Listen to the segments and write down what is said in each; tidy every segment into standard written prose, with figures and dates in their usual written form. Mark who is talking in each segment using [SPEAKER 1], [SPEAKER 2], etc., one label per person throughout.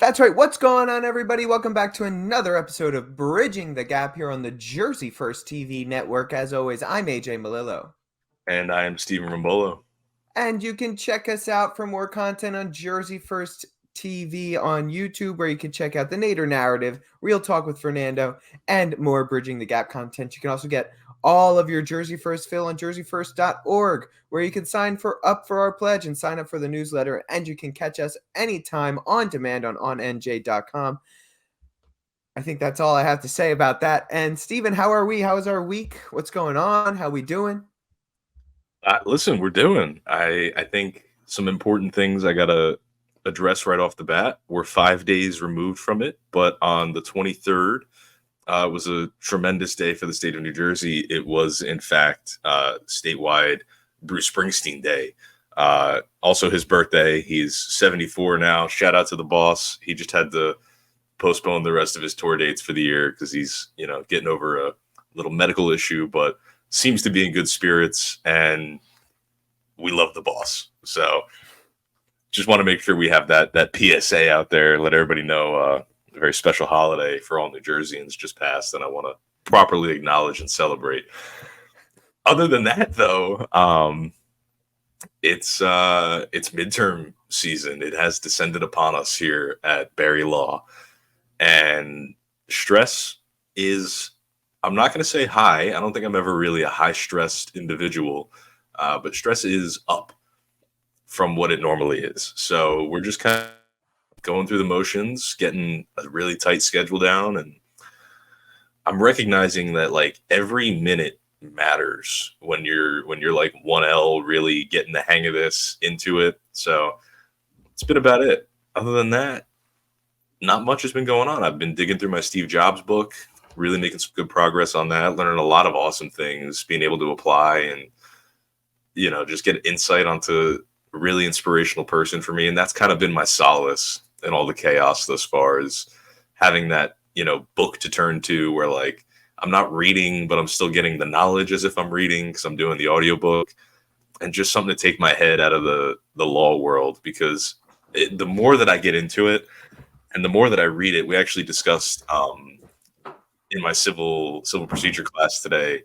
[SPEAKER 1] That's right. What's going on, everybody? Welcome back to another episode of Bridging the Gap here on the Jersey First TV network. As always, I'm AJ Malillo.
[SPEAKER 2] And I am Stephen Rimbolo.
[SPEAKER 1] And you can check us out for more content on Jersey First TV on YouTube, where you can check out the Nader Narrative, Real Talk with Fernando, and more Bridging the Gap content. You can also get all of your Jersey First fill on jerseyfirst.org, where you can sign up for our pledge and sign up for the newsletter, and you can catch us anytime on demand on onnj.com. I think that's all I have to say about that. And Steven, how are we? How is our week? What's going on? How we doing?
[SPEAKER 2] Listen, we're doing. I think some important things I gotta address right off the bat. We're 5 days removed from it, but on the 23rd, it was a tremendous day for the state of New Jersey. It was, in fact, statewide Bruce Springsteen Day. Also, his birthday. He's 74 now. Shout out to the boss. He just had to postpone the rest of his tour dates for the year because he's getting over a little medical issue, but seems to be in good spirits, and we love the boss. So just want to make sure we have that PSA out there, let everybody know a very special holiday for all New Jerseyans just passed, and I want to properly acknowledge and celebrate. Other than that, though, it's midterm season. It has descended upon us here at Barry Law, and stress is, I'm not going to say high. I don't think I'm ever really a high stressed individual, but stress is up from what it normally is. So we're just kind of going through the motions, getting a really tight schedule down, and I'm recognizing that like every minute matters when you're like 1L really getting the hang of this into it. So it's been about it. Other than that, not much has been going on. I've been digging through my Steve Jobs book, really making some good progress on that, learning a lot of awesome things, being able to apply and, just get insight onto a really inspirational person for me. And that's kind of been my solace in all the chaos thus far, is having that, book to turn to where like I'm not reading, but I'm still getting the knowledge as if I'm reading because I'm doing the audiobook, and just something to take my head out of the law world, because the more that I get into it and the more that I read it, we actually discussed in my civil procedure class today,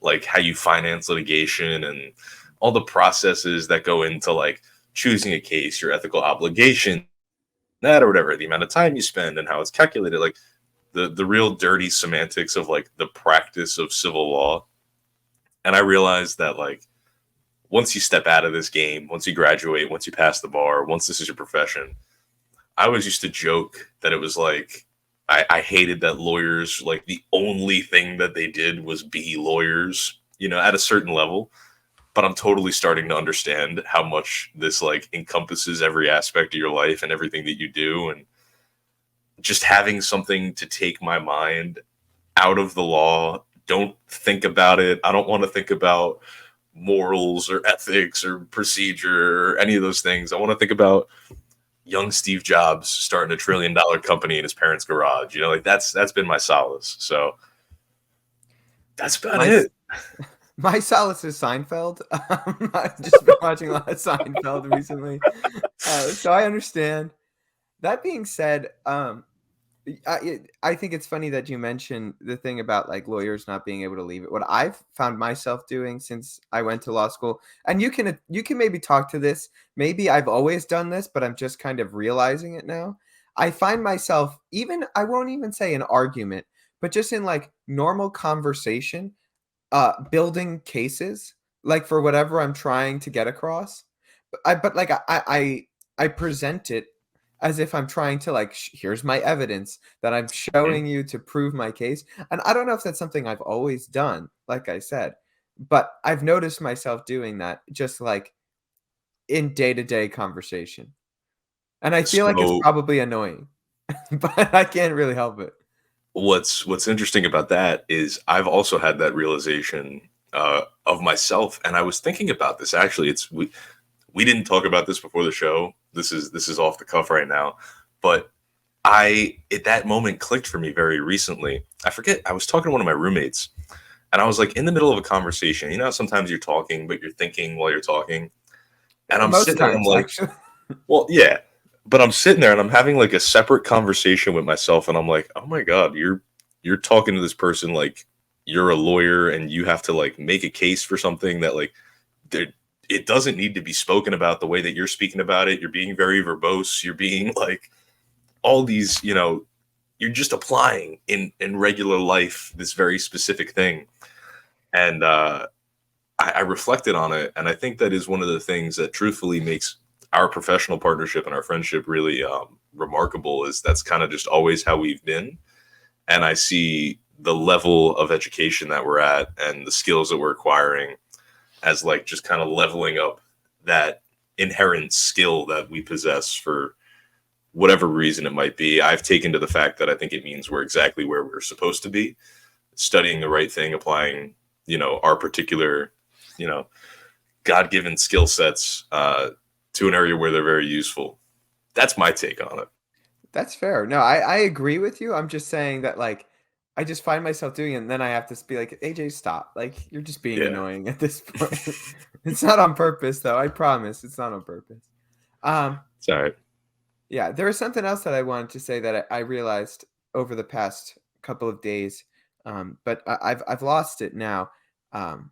[SPEAKER 2] like how you finance litigation and all the processes that go into like choosing a case, your ethical obligation, that or whatever, the amount of time you spend and how it's calculated, like the real dirty semantics of like the practice of civil law. And I realized that like once you step out of this game, once you graduate, once you pass the bar, once this is your profession, I always used to joke that it was like I hated that lawyers, like the only thing that they did was be lawyers, at a certain level. But I'm totally starting to understand how much this like encompasses every aspect of your life and everything that you do. And just having something to take my mind out of the law, don't think about it. I don't want to think about morals or ethics or procedure or any of those things. I want to think about young Steve Jobs starting a $1 trillion company in his parents' garage. Like that's been my solace. So that's about it.
[SPEAKER 1] My solace is Seinfeld. I've just been watching a lot of Seinfeld recently, so I understand. That being said, I think it's funny that you mentioned the thing about like lawyers not being able to leave it. What I've found myself doing since I went to law school, and you can maybe talk to this. Maybe I've always done this, but I'm just kind of realizing it now. I find myself, even I won't even say an argument, but just in like normal conversation, building cases like for whatever I'm trying to get across. But I present it as if I'm trying to like here's my evidence that I'm showing you to prove my case. And I don't know if that's something I've always done, like I said, but I've noticed myself doing that just like in day-to-day conversation. And I feel like it's
[SPEAKER 2] So
[SPEAKER 1] probably annoying, but I can't really help it.
[SPEAKER 2] what's interesting about that is I've also had that realization of myself, and I was thinking about this actually. We didn't talk about this before the show. This is off the cuff right now, but I at that moment clicked for me very recently. I forget. I was talking to one of my roommates, and I was like in the middle of a conversation. Sometimes you're talking, but you're thinking while you're talking, and I'm
[SPEAKER 1] Most
[SPEAKER 2] sitting there. I'm
[SPEAKER 1] times,
[SPEAKER 2] like,
[SPEAKER 1] actually.
[SPEAKER 2] well, yeah. but I'm sitting there and I'm having like a separate conversation with myself, and I'm like, oh my god, you're talking to this person like you're a lawyer, and you have to like make a case for something that like there it doesn't need to be spoken about the way that you're speaking about it. You're being very verbose. You're being like all these, you're just applying in regular life this very specific thing. And I reflected on it, and I think that is one of the things that truthfully makes our professional partnership and our friendship really remarkable. Is that's kind of just always how we've been, and I see the level of education that we're at and the skills that we're acquiring as like just kind of leveling up that inherent skill that we possess for whatever reason it might be. I've taken to the fact that I think it means we're exactly where we're supposed to be, studying the right thing, applying, our particular, you know, God-given skill sets to an area where they're very useful. That's my take on it.
[SPEAKER 1] That's fair. No, I agree with you. I'm just saying that like I just find myself doing it and then I have to be like, AJ, stop. Like you're just being
[SPEAKER 2] Yeah,
[SPEAKER 1] annoying at this point. It's not on purpose though. I promise it's not on purpose. Um,
[SPEAKER 2] it's all right.
[SPEAKER 1] yeah, there was something else that I wanted to say that I realized over the past couple of days. But I've lost it now. Um,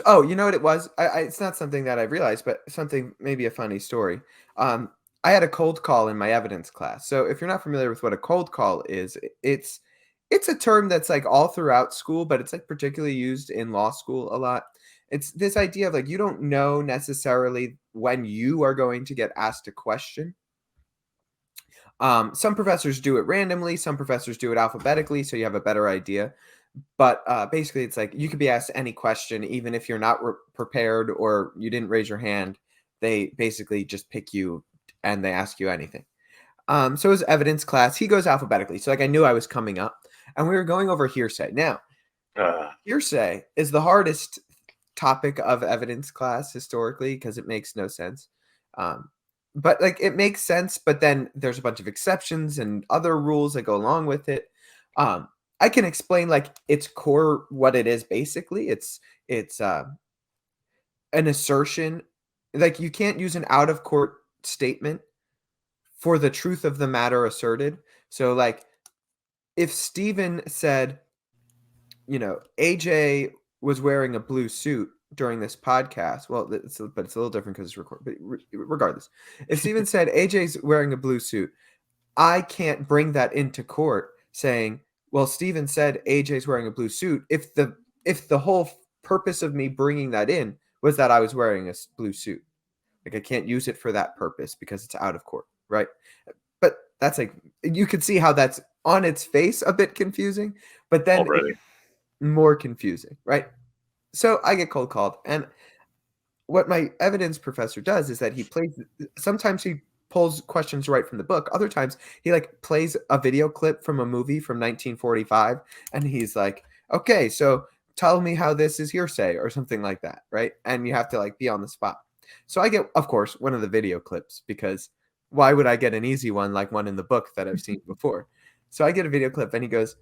[SPEAKER 1] Oh, you know what it was? It's not something that I realized, but something maybe a funny story. Um, I had a cold call in my evidence class. So if you're not familiar with what a cold call is, it's a term that's like all throughout school, but it's like particularly used in law school a lot. It's this idea of like you don't know necessarily when you are going to get asked a question. Some professors do it randomly, some professors do it alphabetically, so you have a better idea. But basically, it's like you could be asked any question, even if you're not prepared or you didn't raise your hand. They basically just pick you and they ask you anything. So his evidence class, he goes alphabetically. So like I knew I was coming up, and we were going over hearsay. Now,
[SPEAKER 2] Uh,
[SPEAKER 1] hearsay is the hardest topic of evidence class historically because it makes no sense. Um, but like it makes sense, but then there's a bunch of exceptions and other rules that go along with it. Um, I can explain like its core what it is basically. It's an assertion. Like you can't use an out of court statement for the truth of the matter asserted. So like if Steven said, AJ was wearing a blue suit during this podcast. Well, but it's a little different because it's recorded. But regardless, if Steven said AJ's wearing a blue suit, I can't bring that into court saying, "Well, Steven said AJ's wearing a blue suit." If the whole purpose of me bringing that in was that I was wearing a blue suit, like I can't use it for that purpose because it's out of court, right? But that's like you could see how that's on its face a bit confusing, but then
[SPEAKER 2] already.
[SPEAKER 1] more confusing, right? So I get cold called, and what my evidence professor does is that he plays. Sometimes he pulls questions right from the book. Other times he like plays a video clip from a movie from 1945, and he's like, "Okay, so tell me how this is hearsay," or something like that, right? And you have to like be on the spot. So I get, of course, one of the video clips because why would I get an easy one like one in the book that I've seen before? So I get a video clip, and he goes,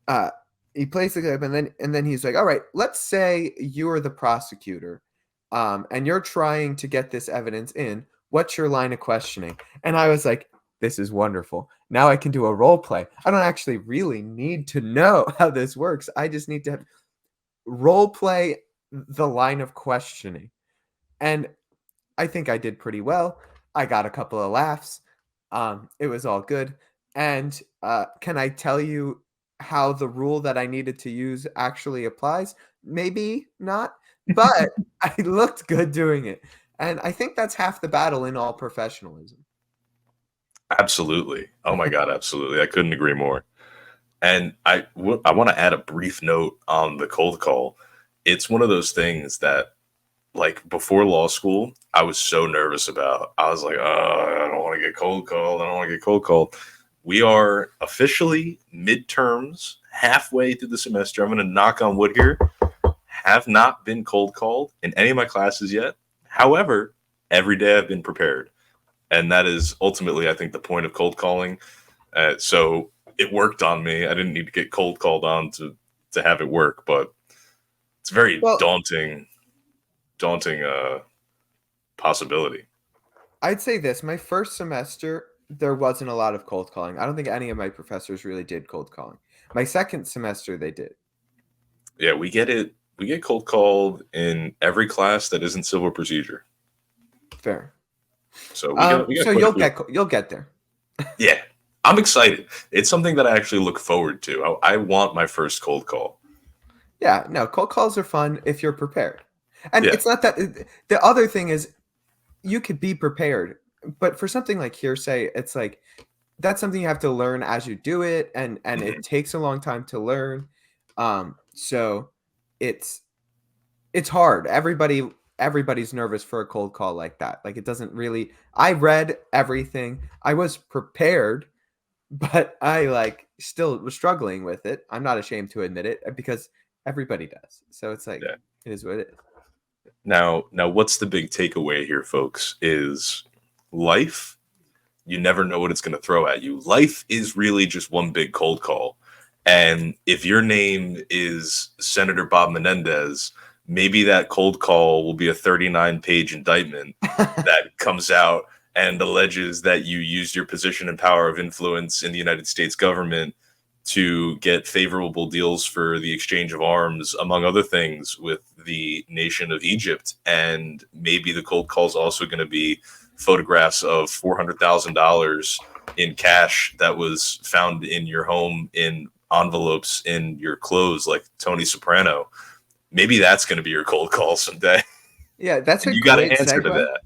[SPEAKER 1] uh, he plays the clip, and then he's like, "All right, let's say you're the prosecutor, and you're trying to get this evidence in. What's your line of questioning?" And I was like, "This is wonderful. Now I can do a role play. I don't actually really need to know how this works. I just need to role play the line of questioning." And I think I did pretty well. I got a couple of laughs. It was all good. And can I tell you how the rule that I needed to use actually applies? Maybe not, but I looked good doing it. And I think that's half the battle in all professionalism.
[SPEAKER 2] Absolutely. Oh my god, absolutely. I couldn't agree more. And I want to add a brief note on the cold call. It's one of those things that like before law school, I was so nervous about. I was like, oh, I don't want to get cold called. I don't want to get cold called. We are officially midterms, halfway through the semester. I'm going to knock on wood here. Have not been cold called in any of my classes yet. However, every day I've been prepared. And that is ultimately, I think, the point of cold calling. So it worked on me. I didn't need to get cold called on to have it work, but it's very
[SPEAKER 1] Well,
[SPEAKER 2] daunting possibility.
[SPEAKER 1] I'd say this. My first semester, there wasn't a lot of cold calling. I don't think any of my professors really did cold calling. My second semester, they did.
[SPEAKER 2] Yeah, we get it. We get cold called in every class that isn't civil procedure.
[SPEAKER 1] Fair.
[SPEAKER 2] So we got
[SPEAKER 1] So
[SPEAKER 2] quite a few.
[SPEAKER 1] you'll get there.
[SPEAKER 2] Yeah, I'm excited. It's something that I actually look forward to. I want my first cold call.
[SPEAKER 1] Yeah, no, cold calls are fun if you're prepared. And
[SPEAKER 2] Yeah.
[SPEAKER 1] it's not that the other thing is you could be prepared, but for something like hearsay, it's like that's something you have to learn as you do it, and
[SPEAKER 2] Mhm.
[SPEAKER 1] it takes a long time to learn. So it's it's hard. Everybody's nervous for a cold call like that. Like it doesn't really. I read everything. I was prepared, but I like still was struggling with it. I'm not ashamed to admit it because everybody does. So it's like
[SPEAKER 2] Yeah.
[SPEAKER 1] it is what it is.
[SPEAKER 2] Now, what's the big takeaway here, folks? Is life, you never know what it's going to throw at you. Life is really just one big cold call. And if your name is Senator Bob Menendez, maybe that cold call will be a 39-page indictment that comes out and alleges that you used your position and power of influence in the United States government to get favorable deals for the exchange of arms, among other things, with the nation of Egypt. And maybe the cold call is also going to be photographs of $400,000 in cash that was found in your home in envelopes in your clothes, like Tony Soprano. Maybe that's going to be your cold call someday.
[SPEAKER 1] Yeah, that's
[SPEAKER 2] And
[SPEAKER 1] a
[SPEAKER 2] you got to
[SPEAKER 1] great
[SPEAKER 2] answer to
[SPEAKER 1] segue.
[SPEAKER 2] that.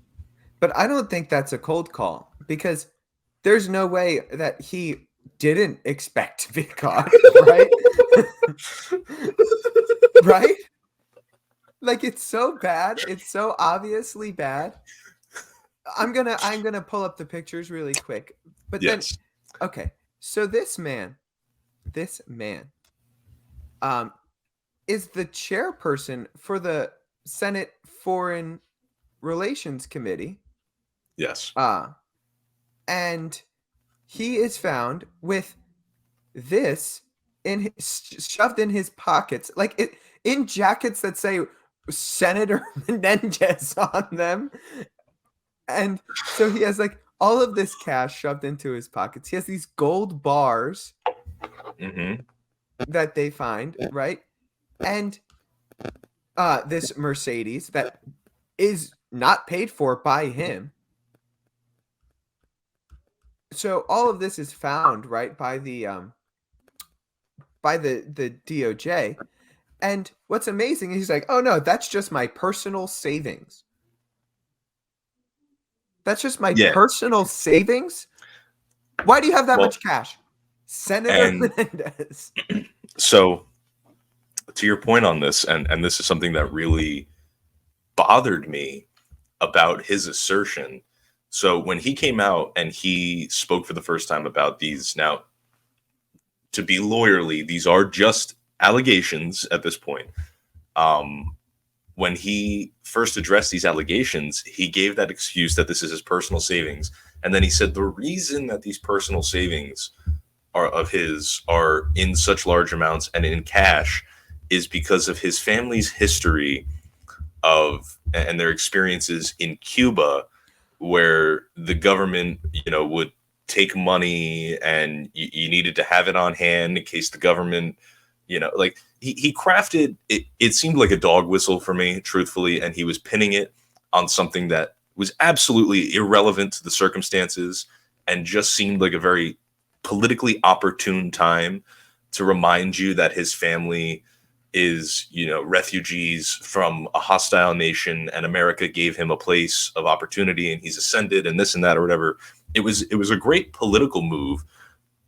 [SPEAKER 1] But I don't think that's a cold call because there's no way that he didn't expect to be caught, right? Right? Like it's so bad. It's so obviously bad. I'm gonna pull up the pictures really quick. But then
[SPEAKER 2] Yes.
[SPEAKER 1] okay. So this man um is the chairperson for the Senate Foreign Relations Committee.
[SPEAKER 2] Yes.
[SPEAKER 1] Uh and he is found with this shoved in his pockets, like it in jackets that say Senator Menendez on them. And so he has like all of this cash shoved into his pockets. He has these gold bars
[SPEAKER 2] Hmm.
[SPEAKER 1] that they find, right? And this Mercedes that is not paid for by him. So all of this is found, right, by the DOJ. And what's amazing is he's like, "Oh no, that's just my personal savings. That's just my
[SPEAKER 2] Yeah.
[SPEAKER 1] personal savings. Why do you have that
[SPEAKER 2] Well,
[SPEAKER 1] much cash?" Senator
[SPEAKER 2] and
[SPEAKER 1] Menendez.
[SPEAKER 2] so to your point on this, and this is something that really bothered me about his assertion. So when he came out and he spoke for the first time about these, now to be lawyerly, these are just allegations at this point. Um, when he first addressed these allegations, he gave that excuse that this is his personal savings. And then he said the reason that these personal savings are of his are in such large amounts and in cash is because of his family's history of and their experiences in Cuba, where the government, would take money and you needed to have it on hand in case the government, like he crafted it. It seemed like a dog whistle for me, truthfully, and he was pinning it on something that was absolutely irrelevant to the circumstances and just seemed like a very politically opportune time to remind you that his family is, refugees from a hostile nation and America gave him a place of opportunity and he's ascended and this and that or whatever. It was a great political move,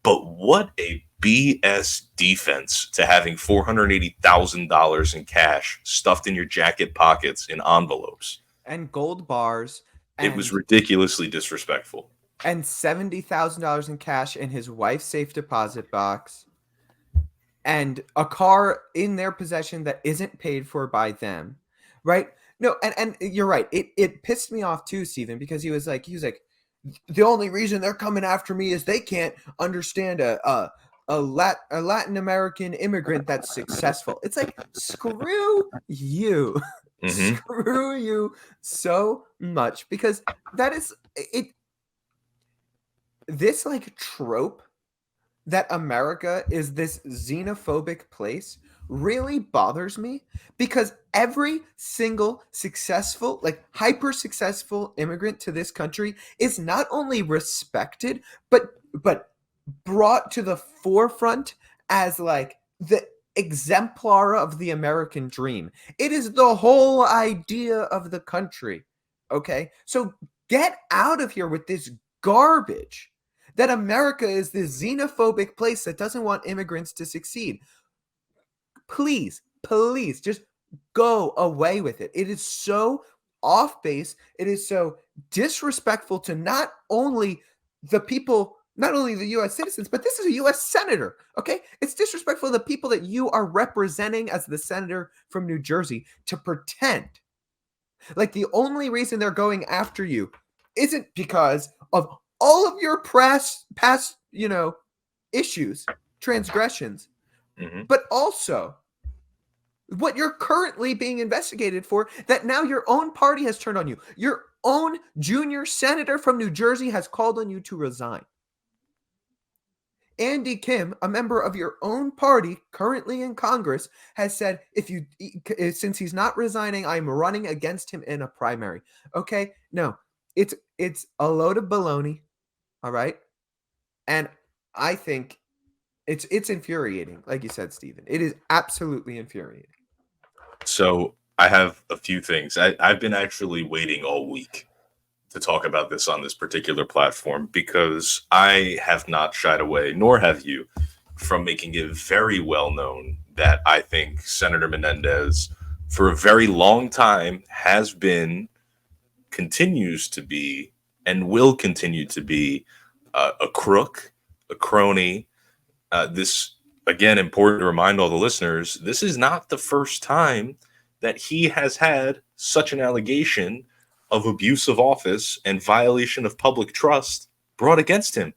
[SPEAKER 2] but what a BS defense to having $480,000 in cash stuffed in your jacket pockets in envelopes.
[SPEAKER 1] And gold bars
[SPEAKER 2] It was
[SPEAKER 1] and
[SPEAKER 2] ridiculously disrespectful.
[SPEAKER 1] $70,000 in cash in his wife's safe deposit box and a car in their possession that isn't paid for by them, right? No, and you're right. It pissed me off too, Stephen, because he was like, the only reason they're coming after me is they can't understand a Latin American immigrant that's successful. It's like screw you,
[SPEAKER 2] Hmm.
[SPEAKER 1] screw you so much because that is it this like trope that America is this xenophobic place really bothers me because every single successful, like hyper successful immigrant to this country is not only respected but brought to the forefront as like the exemplar of the American dream. It is the whole idea of the country. Okay? So get out of here with this garbage that America is this xenophobic place that doesn't want immigrants to succeed. Please, please just go away with it. It is so off base. It is so disrespectful to not only the people, not only the US citizens, but this is a US senator. Okay. It's disrespectful to the people that you are representing as the senator from New Jersey to pretend like the only reason they're going after you isn't because of all of your past, issues, transgressions,
[SPEAKER 2] Mhm.
[SPEAKER 1] but also what you're currently being investigated for that now your own party has turned on you. Your own junior senator from New Jersey has called on you to resign. Andy Kim, a member of your own party currently in Congress, has said since he's not resigning, I'm running against him in a primary. Okay? No. It's a load of baloney, all right? And I think it's infuriating, like you said, Stephen. It is absolutely infuriating.
[SPEAKER 2] So I have a few things. I've been actually waiting all week to talk about this on this particular platform because I have not shied away, nor have you, from making it very well known that I think Senator Menendez, for a very long time, has been, continues to be, and will continue to be a crook, a crony. This, again, important to remind all the listeners, this is not the first time that he has had such an allegation of abuse of office and violation of public trust brought against him.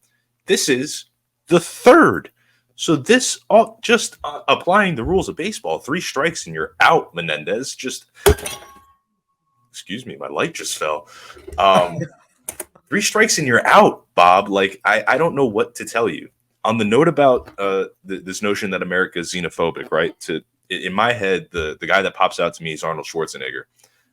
[SPEAKER 2] This is the third. So this just applying the rules of baseball, 3 strikes and you're out, Menendez. Just excuse me, my light just fell. Um, 3 strikes and you're out, Bob. Like I don't know what to tell you. On the note about this notion that America is xenophobic, right? In my head, the guy that pops out to me is Arnold Schwarzenegger,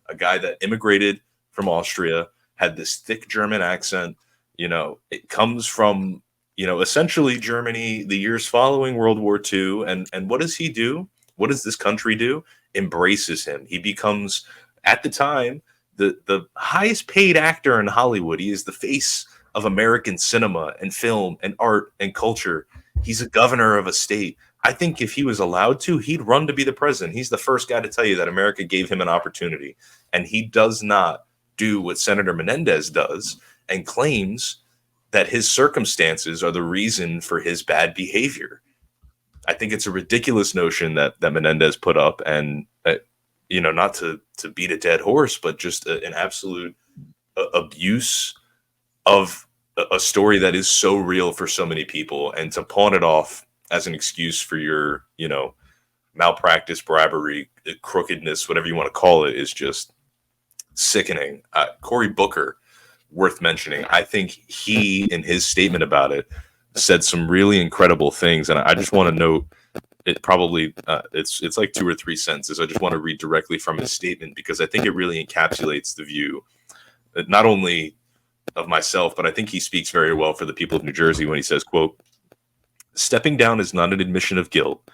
[SPEAKER 2] a guy that immigrated from Austria, had this thick German accent. It comes from essentially Germany, the years following World War II, and what does he do? What does this country do? Embraces him. He becomes, at the time, the highest paid actor in Hollywood. He is the face of American cinema and film and art and culture. He's a governor of a state. I think if he was allowed to, he'd run to be the president. He's the first guy to tell you that America gave him an opportunity. And he does not do what Senator Menendez does and claims that his circumstances are the reason for his bad behavior. I think it's a ridiculous notion that Menendez put up, and not to beat a dead horse, but just an absolute abuse of a story that is so real for so many people, and to pawn it off as an excuse for your, malpractice, bribery, crookedness, whatever you want to call it, is just sickening. Cory Booker, worth mentioning. I think he, in his statement about it, said some really incredible things, and I just want to note it. Probably it's like 2 or 3 sentences. I just want to read directly from his statement because I think it really encapsulates the view, not only of myself, but I think he speaks very well for the people of New Jersey when he says, quote, "Stepping down is not an admission of guilt,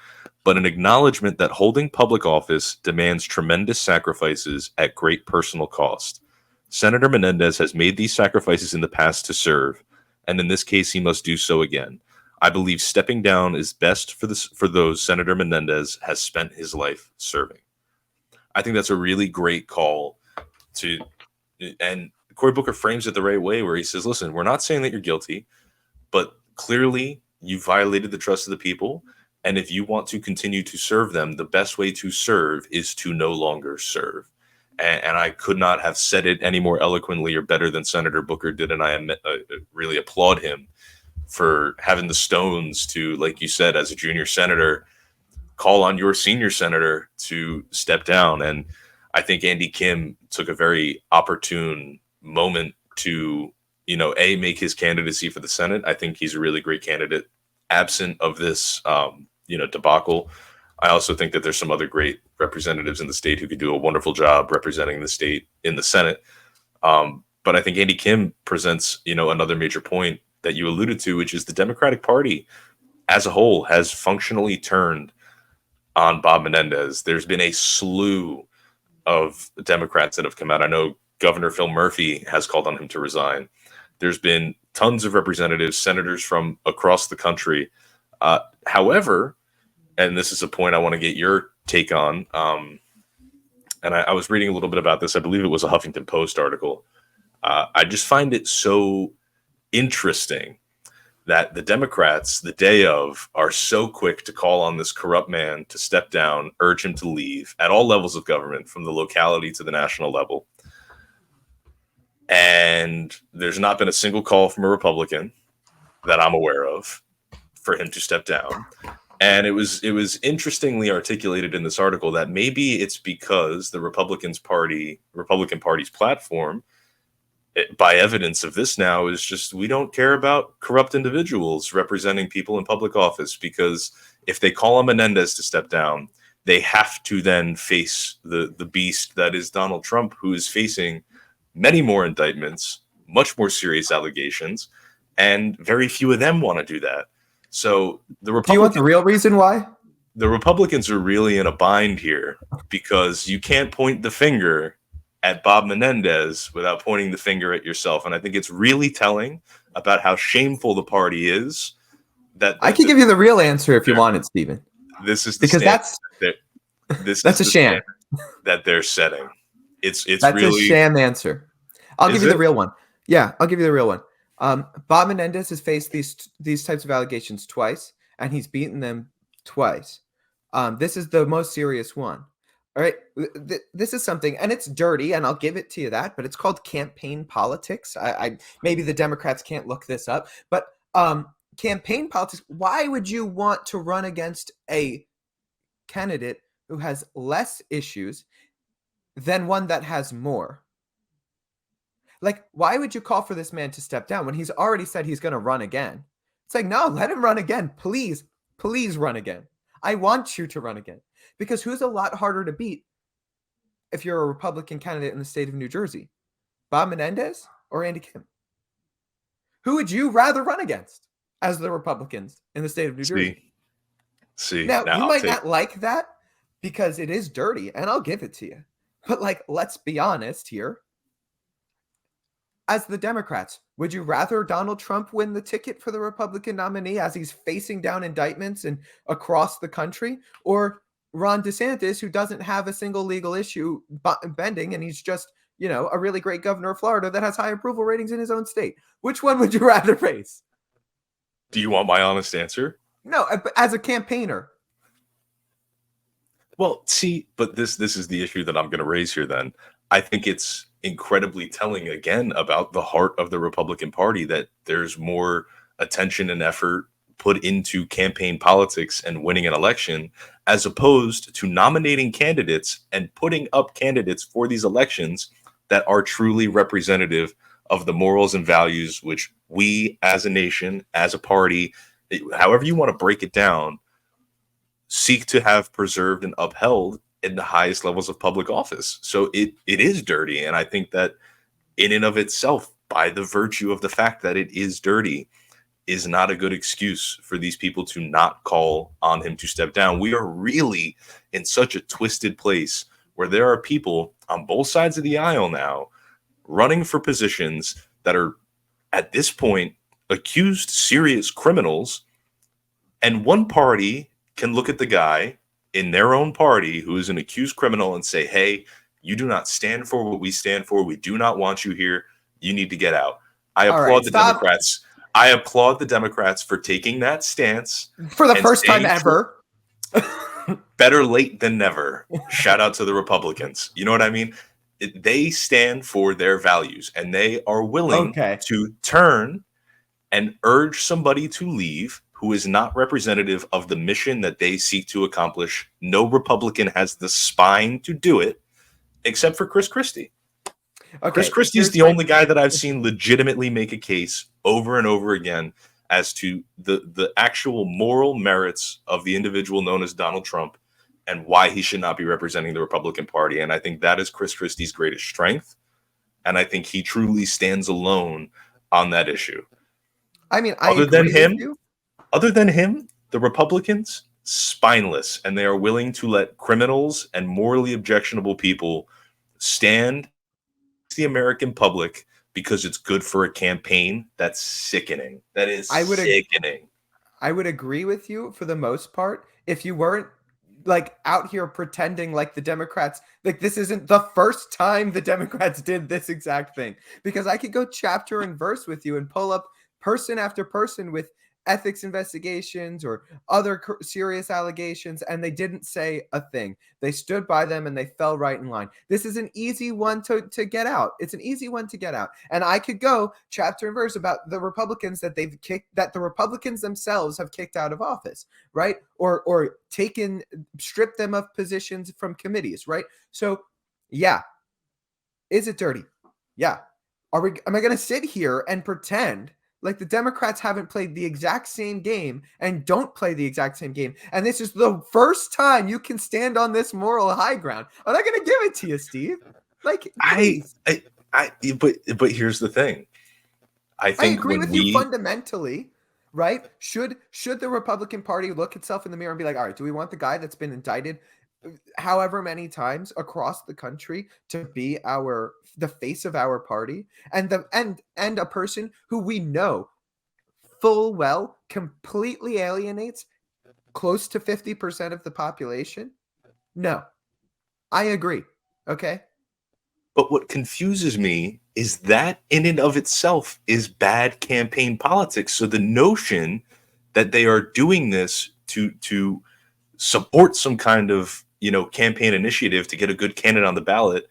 [SPEAKER 2] but an acknowledgement that holding public office demands tremendous sacrifices at great personal cost. Senator Menendez has made these sacrifices in the past to serve, and in this case, he must do so again. I believe stepping down is best for those Senator Menendez has spent his life serving." I think that's a really great call to, and Cory Booker frames it the right way, where he says, "Listen, we're not saying that you're guilty, but clearly you violated the trust of the people. And if you want to continue to serve them, the best way to serve is to no longer serve." And I could not have said it any more eloquently or better than Senator Booker did. And I really applaud him for having the stones to, like you said, as a junior senator, call on your senior senator to step down. And I think Andy Kim took a very opportune moment to make his candidacy for the Senate. I think he's a really great candidate, absent of this, debacle. I also think that there's some other great representatives in the state who could do a wonderful job representing the state in the Senate. But I think Andy Kim presents, another major point that you alluded to, which is the Democratic Party as a whole has functionally turned on Bob Menendez. There's been a slew of Democrats that have come out. I know Governor Phil Murphy has called on him to resign. There's been tons of representatives, senators from across the country. However, and this is a point I want to get your take on, and I was reading a little bit about this. I believe it was a Huffington Post article. I just find it so interesting that the Democrats, the day of, are so quick to call on this corrupt man to step down, urge him to leave at all levels of government, from the locality to the national level. And there's not been a single call from a Republican that I'm aware of for him to step down. And it was interestingly articulated in this article that maybe it's because the Republican Party's platform, by evidence of this now, is just, we don't care about corrupt individuals representing people in public office, because if they call on Menendez to step down, they have to then face the beast that is Donald Trump, who is facing many more indictments, much more serious allegations, and very few of them want to do that. So
[SPEAKER 1] do you want the real reason why?
[SPEAKER 2] The Republicans are really in a bind here, because you can't point the finger at Bob Menendez without pointing the finger at yourself. And I think it's really telling about how shameful the party is.
[SPEAKER 1] I can give you the real answer if you want it, Stephen.
[SPEAKER 2] This is
[SPEAKER 1] because that's a sham
[SPEAKER 2] that they're setting. That's
[SPEAKER 1] really a sham answer. I'll give you the real one. Yeah, I'll give you the real one. Bob Menendez has faced these types of allegations twice, and he's beaten them twice. This is the most serious one. All right, this is something, and it's dirty, and I'll give it to you that, but it's called campaign politics. I maybe the Democrats can't look this up, but campaign politics. Why would you want to run against a candidate who has less issues than one that has more? Like, why would you call for this man to step down when he's already said he's going to run again? It's like, no, let him run again. Please, please run again. I want you to run again. Because who's a lot harder to beat if you're a Republican candidate in the state of New Jersey? Bob Menendez or Andy Kim? Who would you rather run against as the Republicans in the state of New Jersey? Now you might not like that because it is dirty, and I'll give it to you. But, like, let's be honest here. As the Democrats, would you rather Donald Trump win the ticket for the Republican nominee as he's facing down indictments and across the country, or Ron DeSantis, who doesn't have a single legal issue bending, and he's just, a really great governor of Florida that has high approval ratings in his own state? Which one would you rather face?
[SPEAKER 2] Do you want my honest answer?
[SPEAKER 1] No, as a campaigner.
[SPEAKER 2] Well, see, but this is the issue that I'm going to raise here then. I think it's incredibly telling, again, about the heart of the Republican Party, that there's more attention and effort put into campaign politics and winning an election, as opposed to nominating candidates and putting up candidates for these elections that are truly representative of the morals and values which we as a nation, as a party, however you want to break it down, seek to have preserved and upheld in the highest levels of public office. So it is dirty. And I think that in and of itself, by the virtue of the fact that it is dirty, is not a good excuse for these people to not call on him to step down. We are really in such a twisted place where there are people on both sides of the aisle now running for positions that are, at this point, accused serious criminals. And one party can look at the guy in their own party who is an accused criminal and say, hey, you do not stand for what we stand for. We do not want you here. You need to get out. I applaud the Democrats. I applaud the Democrats for taking that stance.
[SPEAKER 1] For the first time ever.
[SPEAKER 2] Better late than never. Shout out to the Republicans. You know what I mean? They stand for their values, and they are willing to turn and urge somebody to leave who is not representative of the mission that they seek to accomplish. No Republican has the spine to do it, except for Chris Christie. Chris
[SPEAKER 1] Okay,
[SPEAKER 2] Christie's
[SPEAKER 1] here's
[SPEAKER 2] the
[SPEAKER 1] my
[SPEAKER 2] only guy that I've seen legitimately make a case over and over again as to the actual moral merits of the individual known as Donald Trump and why he should not be representing the Republican Party. And I think that is Chris Christie's greatest strength. And I think he truly stands alone on that issue.
[SPEAKER 1] I mean, I
[SPEAKER 2] Other than
[SPEAKER 1] agree with
[SPEAKER 2] him,
[SPEAKER 1] you.
[SPEAKER 2] the Republicans, spineless, and they are willing to let criminals and morally objectionable people stand the American public because it's good for a campaign. That's sickening. That is
[SPEAKER 1] I would ag-
[SPEAKER 2] sickening.
[SPEAKER 1] I would agree with you for the most part if you weren't like out here pretending like the Democrats, like this isn't the first time the Democrats did this exact thing. Because I could go chapter and verse with you and pull up person after person with ethics investigations or other serious allegations, and they didn't say a thing. They stood by them and they fell right in line. This is an easy one to get out. It's an easy one to get out. And I could go chapter and verse about the Republicans that they've kicked, that the Republicans themselves have kicked out of office, right? Or taken, stripped them of positions from committees, right? So yeah, is it dirty? Yeah. Am I going to sit here and pretend like the Democrats haven't played the exact same game and don't play the exact same game? And this is the first time you can stand on this moral high ground. I'm not going to give it to you, Steve. Like,
[SPEAKER 2] I,
[SPEAKER 1] please.
[SPEAKER 2] I, but here's the thing. I
[SPEAKER 1] I
[SPEAKER 2] think
[SPEAKER 1] agree
[SPEAKER 2] when
[SPEAKER 1] with you
[SPEAKER 2] we,
[SPEAKER 1] fundamentally, right? Should the Republican Party look itself in the mirror and be like, all right, do we want the guy that's been indicted however many times across the country to be the face of our party, and a person who we know full well completely alienates close to 50% of the population? No, I agree. Okay.
[SPEAKER 2] but what confuses me is that in and of itself is bad campaign politics. So the notion that they are doing this to support some kind of campaign initiative to get a good candidate on the ballot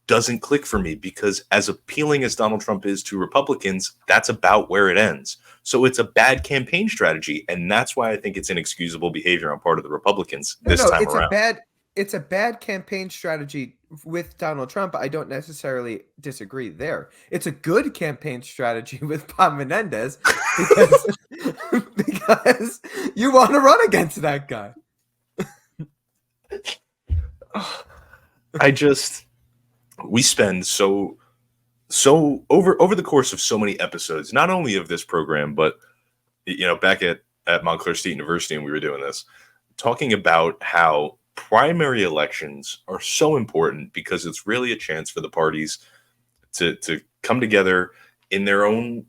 [SPEAKER 2] doesn't click for me, because as appealing as Donald Trump is to Republicans, that's about where it ends. So it's a bad campaign strategy, and that's why I think it's inexcusable behavior on part of the Republicans
[SPEAKER 1] No,
[SPEAKER 2] this
[SPEAKER 1] no,
[SPEAKER 2] time around.
[SPEAKER 1] it's a bad campaign strategy with Donald Trump. I don't necessarily disagree there. It's a good campaign strategy with Bob Menendez because because you want to run against that guy.
[SPEAKER 2] I just we spend so over the course of so many episodes, not only of this program, but back at Montclair State University, and we were doing this, talking about how primary elections are so important because it's really a chance for the parties to come together in their own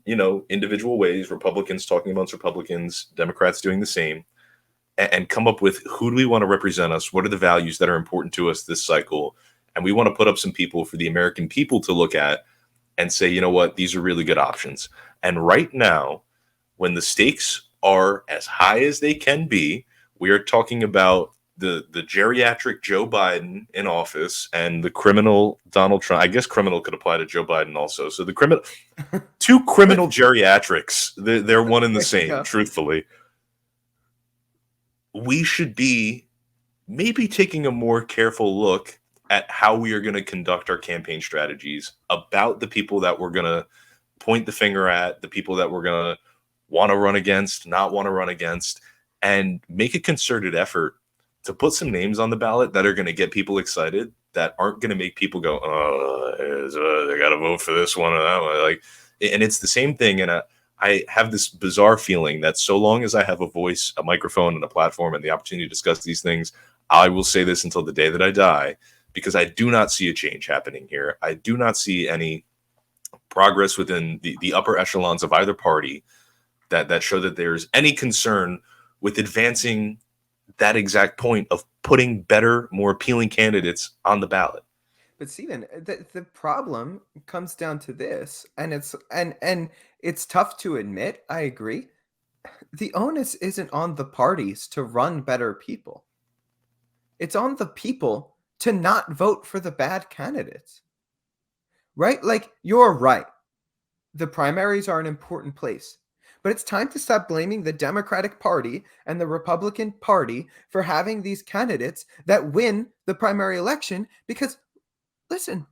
[SPEAKER 2] individual ways. Republicans talking amongst Republicans, Democrats doing the same, and come up with who do we want to represent us, what are the values that are important to us this cycle, and we want to put up some people for the American people to look at and say, you know what, these are really good options. And right now, when the stakes are as high as they can be, we are talking about the geriatric Joe Biden in office and the criminal Donald Trump. I guess criminal could apply to Joe Biden also. So the criminal, two criminal geriatrics, they're one and the
[SPEAKER 1] There you
[SPEAKER 2] same,
[SPEAKER 1] go.
[SPEAKER 2] truthfully. We should be maybe taking a more careful look at how we are going to conduct our campaign strategies, about the people that we're going to point the finger at, the people that we're going to want to run against, not want to run against, and make a concerted effort to put some names on the ballot that are going to get people excited, that aren't going to make people go, oh, they got to vote for this one or that one. Like, and it's the same thing. And I have this bizarre feeling that so long as I have a voice, a microphone, and a platform, and the opportunity to discuss these things, I will say this until the day that I die, because I do not see a change happening here. I do not see any progress within the upper echelons of either party that show that there's any concern with advancing that exact point of putting better, more appealing candidates on the ballot.
[SPEAKER 1] But Steven, the problem comes down to this, and it's tough to admit. I agree. The onus isn't on the parties to run better people. It's on the people to not vote for the bad candidates. Right? Like, you're right. The primaries are an important place. But it's time to stop blaming the Democratic Party and the Republican Party for having these candidates that win the primary election, because listen,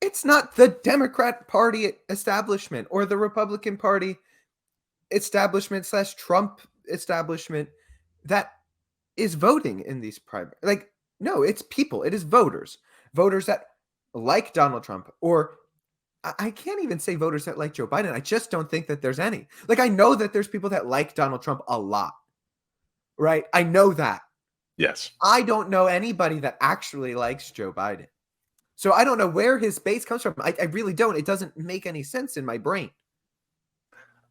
[SPEAKER 1] It's not the Democrat Party establishment or the Republican Party establishment slash Trump establishment that is voting in these primary. Like, no, it's people. It is voters. Voters that like Donald Trump, or I can't even say voters that like Joe Biden. I just don't think that there's any. Like, I know that there's people that like Donald Trump a lot, right? I know that.
[SPEAKER 2] Yes.
[SPEAKER 1] I don't know anybody that actually likes Joe Biden. So I don't know where his base comes from. I really don't. It doesn't make any sense in my brain.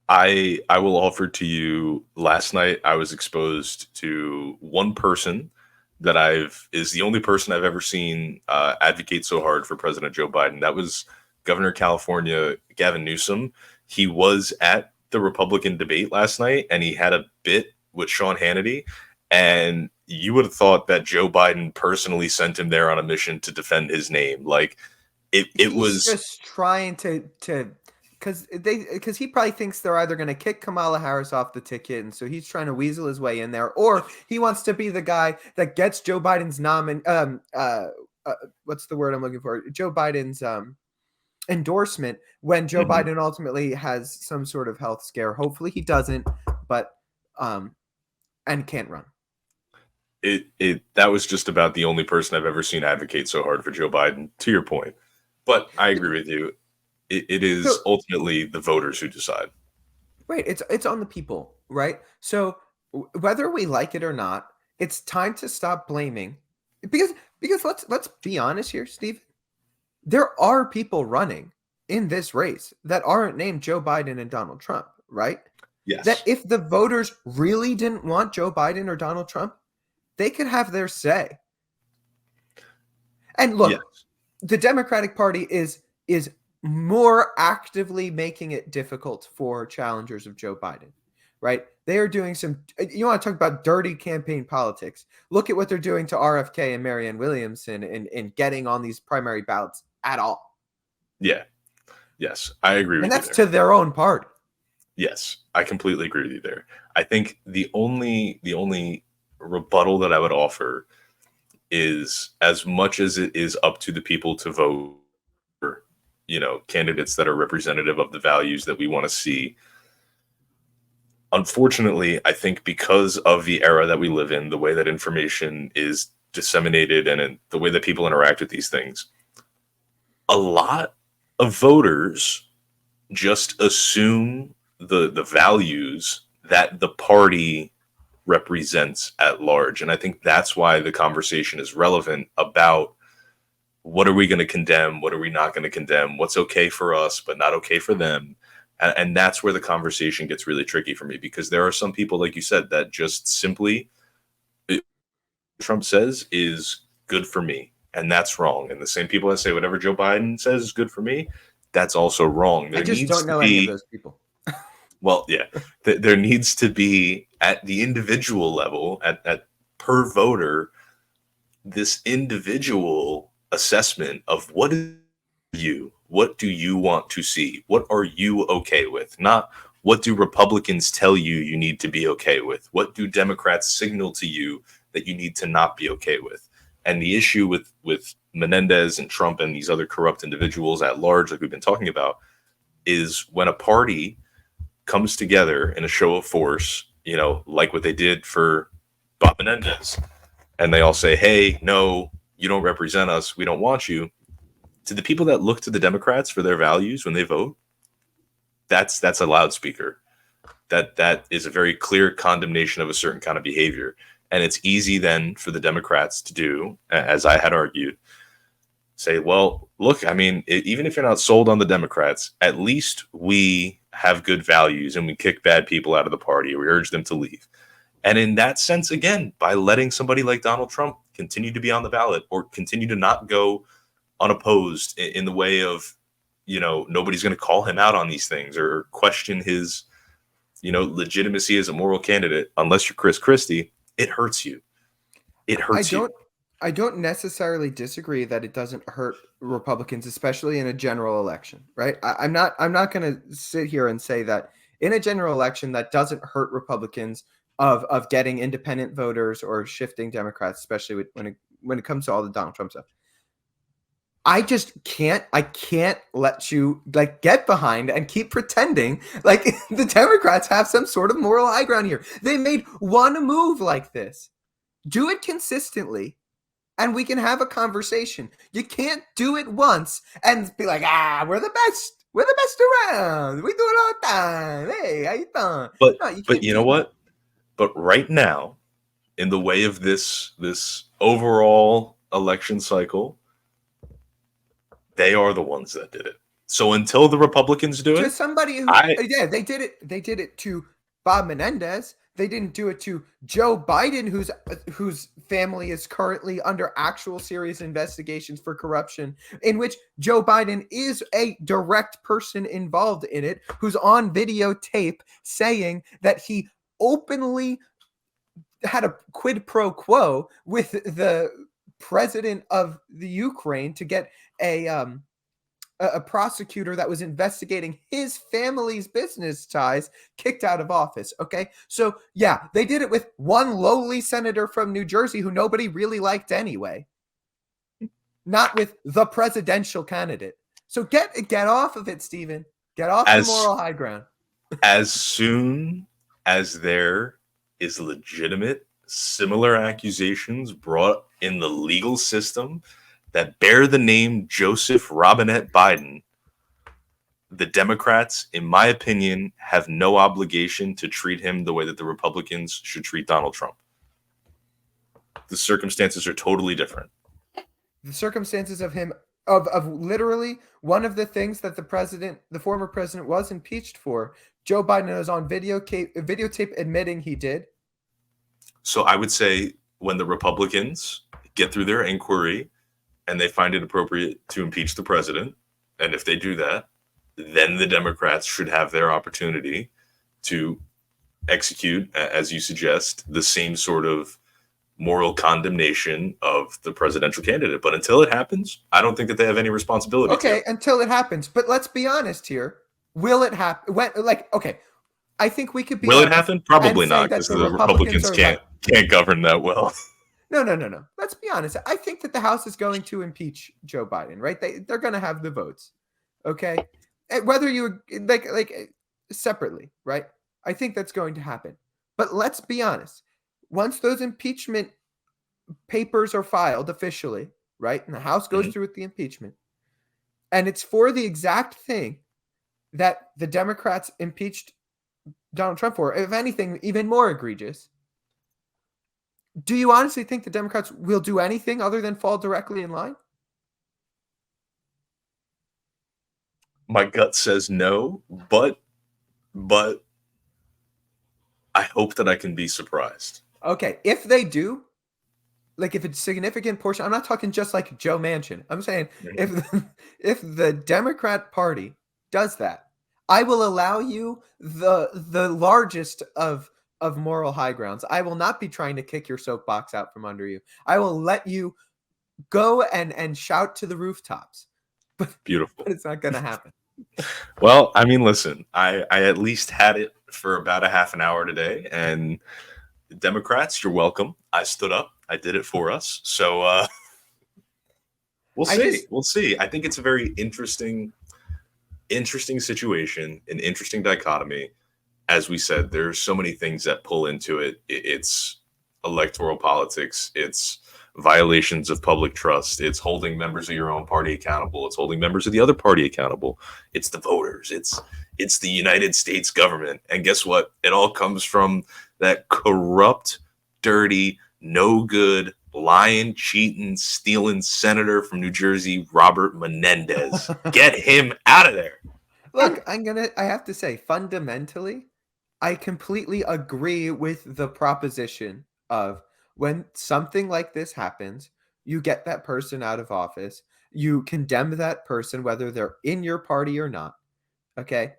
[SPEAKER 2] I will offer to you, last night I was exposed to one person that I've is the only person I've ever seen advocate so hard for President Joe Biden. That was Governor of California Gavin Newsom. He was at the Republican debate last night, and he had a bit with Sean Hannity, and you would have thought that Joe Biden personally sent him there on a mission to defend his name. Like it
[SPEAKER 1] He's
[SPEAKER 2] was.
[SPEAKER 1] just trying to because he probably thinks they're either going to kick Kamala Harris off the ticket, and so he's trying to weasel his way in there, or he wants to be the guy that gets Joe Biden's what's the word I'm looking for? Joe Biden's endorsement when Joe
[SPEAKER 2] Mhm.
[SPEAKER 1] Biden ultimately has some sort of health scare. Hopefully he doesn't, but and can't run.
[SPEAKER 2] It that was just about the only person I've ever seen advocate so hard for Joe Biden, to your point. But I agree with you. It
[SPEAKER 1] So
[SPEAKER 2] is ultimately the voters who decide.
[SPEAKER 1] right, it's on the people, right? So whether we like it or not, it's time to stop blaming because let's be honest here, Steve. There are people running in this race that aren't named Joe Biden and Donald Trump, right? That
[SPEAKER 2] Yes.
[SPEAKER 1] if the voters really didn't want Joe Biden or Donald Trump, they could have their say. And look,
[SPEAKER 2] Yes.
[SPEAKER 1] the Democratic Party is more actively making it difficult for challengers of Joe Biden, right? They are doing some. You want to talk about dirty campaign politics? Look at what they're doing to RFK and Marianne Williamson in getting on these primary ballots at all,
[SPEAKER 2] Yeah. Yes. I agree
[SPEAKER 1] and
[SPEAKER 2] with you
[SPEAKER 1] that's
[SPEAKER 2] there.
[SPEAKER 1] to their own party.
[SPEAKER 2] Yes. I completely agree with you there. I think the only rebuttal that I would offer is, as much as it is up to the people to vote for, candidates that are representative of the values that we want to see. Unfortunately, I think because of the era that we live in, the way that information is disseminated and the way that people interact with these things, a lot of voters just assume the values that the party represents at large. And I think that's why the conversation is relevant about what are we going to condemn, what are we not going to condemn, what's okay for us but not okay for them. And that's where the conversation gets really tricky for me, because there are some people, like you said, that just simply Trump says is good for me, and that's wrong. And the same people that say whatever Joe Biden says is good for me, that's also wrong.
[SPEAKER 1] I
[SPEAKER 2] There
[SPEAKER 1] just
[SPEAKER 2] needs
[SPEAKER 1] don't
[SPEAKER 2] to
[SPEAKER 1] know any of
[SPEAKER 2] be,
[SPEAKER 1] those people.
[SPEAKER 2] well, yeah, there needs to be, at the individual level, at per voter, this individual assessment of what do you want to see, what are you okay with, not what do Republicans tell you you need to be okay with, what do Democrats signal to you that you need to not be okay with. And the issue with Menendez and Trump and these other corrupt individuals at large, like we've been talking about, is when a party comes together in a show of force, like what they did for Bob Menendez, and they all say, hey, no, you don't represent us, we don't want you. To the people that look to the Democrats for their values when they vote, that's a loudspeaker. That is a very clear condemnation of a certain kind of behavior. And it's easy then for the Democrats to do, as I had argued, say, well, look, I mean, even if you're not sold on the Democrats, at least we have good values and we kick bad people out of the party, or we urge them to leave. And in that sense, again, by letting somebody like Donald Trump continue to be on the ballot or continue to not go unopposed in the way of, nobody's going to call him out on these things or question his, legitimacy as a moral candidate, unless you're Chris Christie, it hurts you. It
[SPEAKER 1] I
[SPEAKER 2] hurts you.
[SPEAKER 1] don't I don't necessarily disagree that it doesn't hurt Republicans, especially in a general election, right? I'm not going to sit here and say that in a general election that doesn't hurt Republicans of getting independent voters or shifting Democrats, especially when it comes to all the Donald Trump stuff. I just can't. I can't let you like get behind and keep pretending like the Democrats have some sort of moral high ground here. They made one move like this. Do it consistently, and we can have a conversation. You can't do it once and be like, we're the best. We're the best around. We do it all the time. Hey, how you doing?
[SPEAKER 2] But
[SPEAKER 1] No, you
[SPEAKER 2] but
[SPEAKER 1] can't
[SPEAKER 2] you know
[SPEAKER 1] do that.
[SPEAKER 2] what? But right now, in the way of this overall election cycle, they are the ones that did it. So until the Republicans do
[SPEAKER 1] To
[SPEAKER 2] it,
[SPEAKER 1] somebody who,
[SPEAKER 2] I
[SPEAKER 1] yeah, they did it. They did it to Bob Menendez. They didn't do it to Joe Biden, whose family is currently under actual serious investigations for corruption, in which Joe Biden is a direct person involved in it, who's on videotape saying that he openly had a quid pro quo with the president of the Ukraine to get a prosecutor that was investigating his family's business ties kicked out of office. Okay. So, yeah, they did it with one lowly senator from New Jersey who nobody really liked anyway, not with the presidential candidate. So, get off of it, Stephen. Get off the
[SPEAKER 2] as
[SPEAKER 1] moral high ground.
[SPEAKER 2] as soon as there is legitimate similar accusations brought in the legal system that bear the name Joseph Robinette Biden, the Democrats, in my opinion, have no obligation to treat him the way that the Republicans should treat Donald Trump. The circumstances are totally different.
[SPEAKER 1] The circumstances of him, of literally one of the things that the former president, was impeached for, Joe Biden is on videotape admitting he did.
[SPEAKER 2] So I would say when the Republicans get through their inquiry and they find it appropriate to impeach the president, and if they do that, then the Democrats should have their opportunity to execute, as you suggest, the same sort of moral condemnation of the presidential candidate. But until it happens, I don't think that they have any responsibility to.
[SPEAKER 1] Okay, until it happens. But let's be honest here. Will it happen? When, like, okay, I think we could be
[SPEAKER 2] Will it
[SPEAKER 1] honest
[SPEAKER 2] happen?
[SPEAKER 1] and
[SPEAKER 2] Probably
[SPEAKER 1] say
[SPEAKER 2] not,
[SPEAKER 1] that
[SPEAKER 2] because
[SPEAKER 1] the
[SPEAKER 2] the
[SPEAKER 1] Republicans
[SPEAKER 2] Republicans
[SPEAKER 1] are like,
[SPEAKER 2] can't govern that well.
[SPEAKER 1] no, no, no, no. Let's be honest. I think that the House is going to impeach Joe Biden, right? They're going to have the votes. Okay, whether you separately, right? I think that's going to happen. But let's be honest. Once those impeachment papers are filed officially, right, and the House goes
[SPEAKER 2] Mhm.
[SPEAKER 1] through with the impeachment, and it's for the exact thing that the Democrats impeached Donald Trump for, if anything, even more egregious. Do you honestly think the Democrats will do anything other than fall directly in line?
[SPEAKER 2] My gut says no, but I hope that I can be surprised.
[SPEAKER 1] Okay, if they do, like if it's a significant portion, I'm not talking just like Joe Manchin. I'm saying if
[SPEAKER 2] Mhm.
[SPEAKER 1] if the Democrat Party does that, I will allow you the largest of moral high grounds. I will not be trying to kick your soapbox out from under you. I will let you go and shout to the rooftops. But
[SPEAKER 2] Beautiful.
[SPEAKER 1] it's not going to happen.
[SPEAKER 2] Well, I mean, listen, I at least had it for about a half an hour today, and Democrats, you're welcome. I stood up. I did it for us. So we'll
[SPEAKER 1] I
[SPEAKER 2] see.
[SPEAKER 1] just
[SPEAKER 2] We'll see. I think it's a very interesting situation, an interesting dichotomy. As we said, there's so many things that pull into it. It's electoral politics. It's violations of public trust. It's holding members of your own party accountable. It's holding members of the other party accountable. It's the voters. It's the United States government. And guess what? It all comes from that corrupt, dirty, no good, lying, cheating, stealing senator from New Jersey, Robert Menendez. Get him out of there.
[SPEAKER 1] look, I have to say, fundamentally, I completely agree with the proposition of when something like this happens, you get that person out of office, you condemn that person, whether they're in your party or not. Okay.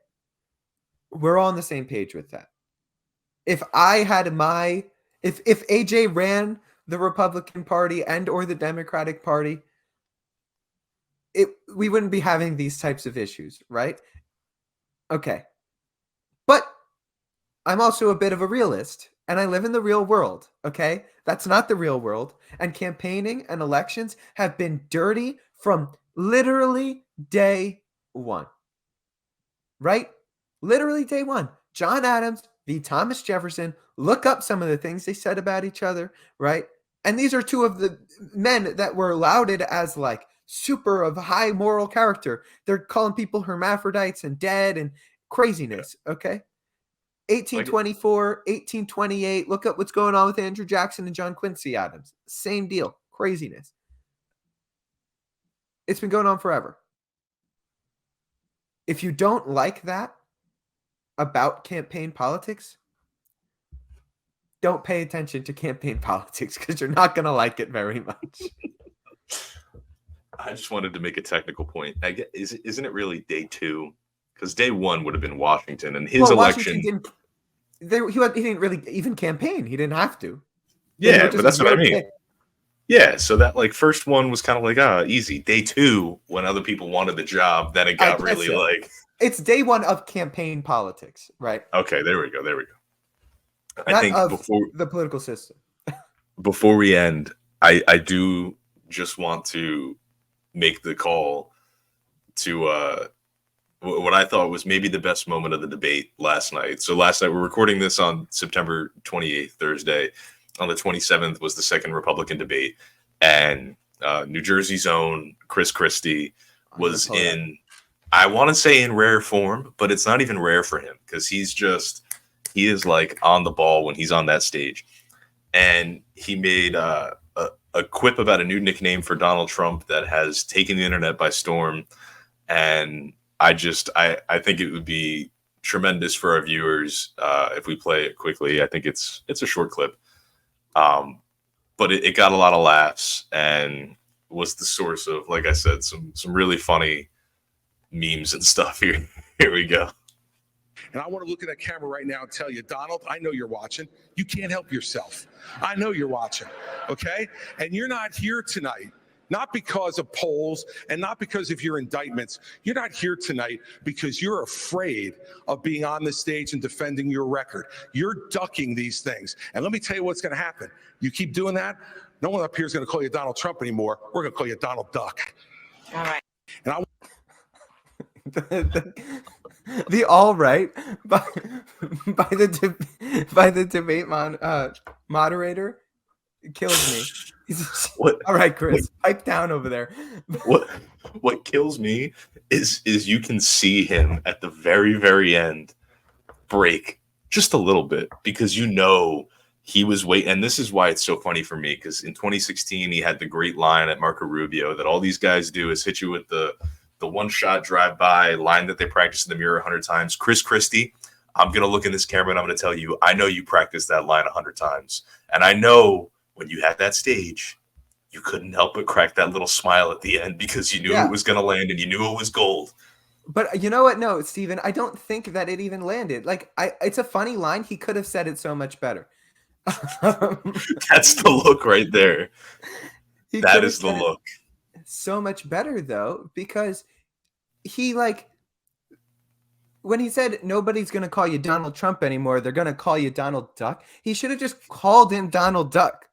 [SPEAKER 1] We're all on the same page with that. If I had my, if AJ ran the Republican Party and or the Democratic Party, we wouldn't be having these types of issues, right? Okay. But I'm also a bit of a realist and I live in the real world, okay? That's not the real world. And campaigning and elections have been dirty from Literally day one, right? Literally day one. John Adams v. Thomas Jefferson. Look up some of the things they said about each other, right? And these are two of the men that were lauded as like super of high moral character. They're calling people hermaphrodites and dead and
[SPEAKER 2] Yeah.
[SPEAKER 1] craziness, okay?
[SPEAKER 2] Like
[SPEAKER 1] 1824, 1828. Look up what's going on with Andrew Jackson and John Quincy Adams. Same deal. Craziness. It's been going on forever. If you don't like that about campaign politics, don't pay attention to campaign politics because you're not going to like it very much.
[SPEAKER 2] I just wanted to make a technical point. Isn't it really day two? Because day one would have been Washington and his
[SPEAKER 1] Well,
[SPEAKER 2] election.
[SPEAKER 1] Washington didn't. He didn't really even campaign. He didn't have to.
[SPEAKER 2] Yeah, but that's what I mean. Yeah, so that like first one was kind of like easy. Day two, when other people wanted the job, then it got really
[SPEAKER 1] so.
[SPEAKER 2] like
[SPEAKER 1] It's day one of campaign politics, right?
[SPEAKER 2] Okay, there we go. I
[SPEAKER 1] Not
[SPEAKER 2] think
[SPEAKER 1] of
[SPEAKER 2] before
[SPEAKER 1] the political system.
[SPEAKER 2] before we end, I do just want to make the call to what I thought was maybe the best moment of the debate last night. So last night, we're recording this on September 28th, Thursday. On the 27th was the second Republican debate, and New Jersey's own Chris Christie was in, I want to say in rare form, but it's not even rare for him because he is like on the ball when he's on that stage. And he made a quip about a new nickname for Donald Trump that has taken the internet by storm. And I think it would be tremendous for our viewers if we play it quickly. I think it's a short clip, but it got a lot of laughs and was the source of, like I said, some really funny memes and stuff. Here we go.
[SPEAKER 3] And I want to look at that camera right now and tell you, Donald, I know you're watching. You can't help yourself. I know you're watching, okay? And you're not here tonight, not because of polls and not because of your indictments. You're not here tonight because you're afraid of being on the stage and defending your record. You're ducking these things. And let me tell you what's going to happen. You keep doing that, no one up here is going to call you Donald Trump anymore. We're going to call you Donald Duck. All right. And
[SPEAKER 1] the all right by the debate moderator kills me.
[SPEAKER 2] What?
[SPEAKER 1] All right, Chris, pipe down over there.
[SPEAKER 2] What kills me is you can see him at the very, very end break just a little bit because he was waiting. And this is why it's so funny for me, because in 2016 he had the great line at Marco Rubio that all these guys do is hit you with the one-shot drive-by line that they practice in the mirror 100 times. Chris Christie, I'm going to look in this camera and I'm going to tell you, I know you practiced that line 100 times. And I know when you had that stage, you couldn't help but crack that little smile at the end because you knew it was going to land and you knew it was gold.
[SPEAKER 1] But you know what? No, Steven, I don't think that it even landed. Like, it's a funny line. He could have said it so much better.
[SPEAKER 2] That's the look right there. That is the look.
[SPEAKER 1] So much better, though, because he, like, when he said nobody's going to call you Donald Trump anymore, they're going to call you Donald Duck, he should have just called him Donald Duck.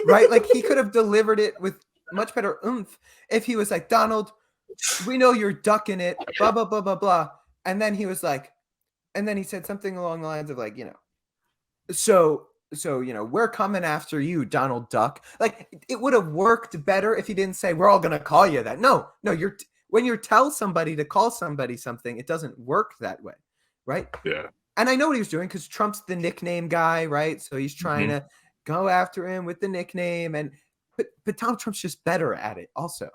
[SPEAKER 1] Right? Like, he could have delivered it with much better oomph if he was like, Donald, we know you're ducking it, blah, blah, blah, blah, blah. And then he was like, and then he said something along the lines of like, so, we're coming after you, Donald Duck. Like, it would have worked better if he didn't say, we're all going to call you that. No, when you tell somebody to call somebody something, it doesn't work that way. Right.
[SPEAKER 2] Yeah.
[SPEAKER 1] And I know what he was doing because Trump's the nickname guy. Right. So he's trying to go after him with the nickname. But Donald Trump's just better at it also.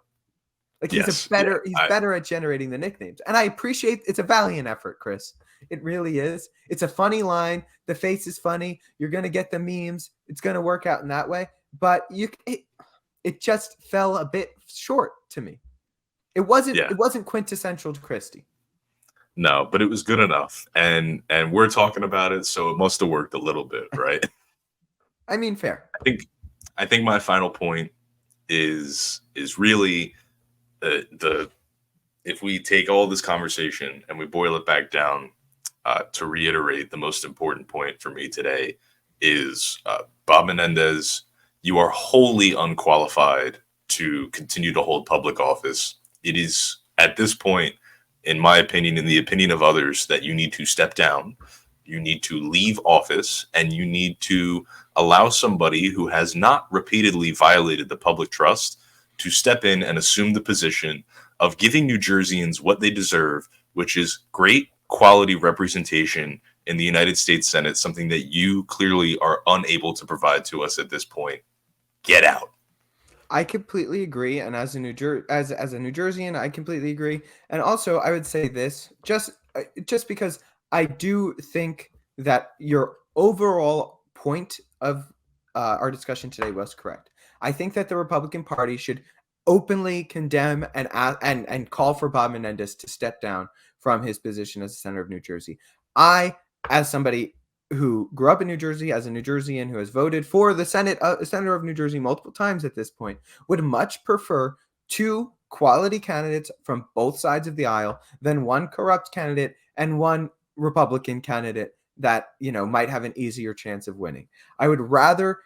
[SPEAKER 1] Like he's better at generating the nicknames. And I appreciate it's a valiant effort, Chris. It really is. It's a funny line. The face is funny. You're going to get the memes. It's going to work out in that way. But it just fell a bit short to me. It wasn't quintessential to Christie.
[SPEAKER 2] No, but it was good enough. And we're talking about it, so it must have worked a little bit, right?
[SPEAKER 1] I mean, fair.
[SPEAKER 2] I think my final point is really if we take all this conversation and we boil it back down to reiterate the most important point for me today is Bob Menendez, you are wholly unqualified to continue to hold public office. It is at this point, in my opinion, in the opinion of others, that you need to step down, you need to leave office, and you need to allow somebody who has not repeatedly violated the public trust to step in and assume the position of giving New Jerseyans what they deserve, which is great quality representation in the United States Senate, something that you clearly are unable to provide to us at this point. Get out.
[SPEAKER 1] I completely agree, and as a New Jerseyan, I completely agree. And also, I would say this just because I do think that your overall point of our discussion today was correct. I think that the Republican Party should openly condemn and call for Bob Menendez to step down from his position as the senator of New Jersey. I, as somebody who grew up in New Jersey, as a New Jerseyan who has voted for the senator of New Jersey multiple times at this point, would much prefer two quality candidates from both sides of the aisle than one corrupt candidate and one Republican candidate that, might have an easier chance of winning. I would rather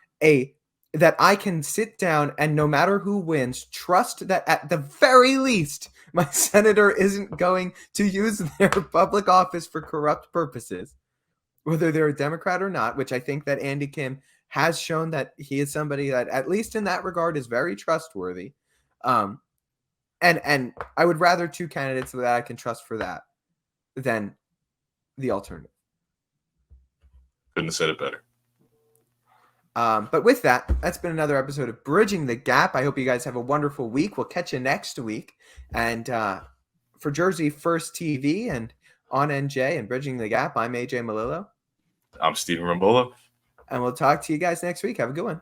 [SPEAKER 1] that I can sit down and, no matter who wins, trust that at the very least my senator isn't going to use their public office for corrupt purposes, whether they're a Democrat or not, which I think that Andy Kim has shown that he is somebody that, at least in that regard, is very trustworthy. And I would rather two candidates that I can trust for that than the alternative.
[SPEAKER 2] Couldn't have said it better.
[SPEAKER 1] But with that, that's been another episode of Bridging the Gap. I hope you guys have a wonderful week. We'll catch you next week. And for Jersey First TV and on NJ and Bridging the Gap, I'm AJ Malillo.
[SPEAKER 2] I'm Stephen Rambola.
[SPEAKER 1] And we'll talk to you guys next week. Have a good one.